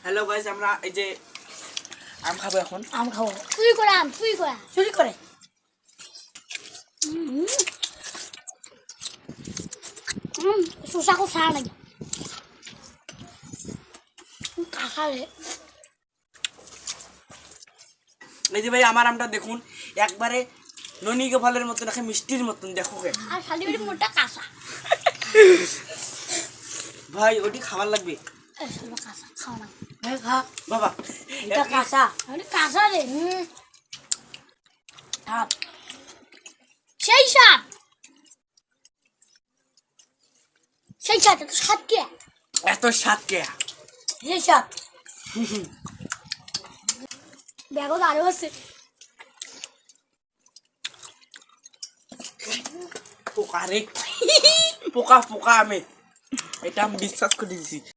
Hello guys, আমরা এই যে আম খাবো এখন। আম খাবো। চুরি করে আম, চুরি করে চুরি করে। শসা কোথা নাকি কাঁচালে। এই যে ভাই আমার আমটা দেখুন, একবারে ননিকে ফলের মতন, এখন মিষ্টির মতন দেখো কে। আর শালি বেটি মোটা কাঁচা। ভাই ওটি খাবার লাগবে। কাঁচা খাও না ভাই, খা বাবা এটা কাঁচা, কাঁচা রে। সেই সাপ, সেই সাপ এত সাপ কে? এত স্বাদ কে? সেই সাপ দেখো আরো আছে। পোকা রে, পোকা পোকা আমি এটা আমি বিশ্বাস করে দিছি।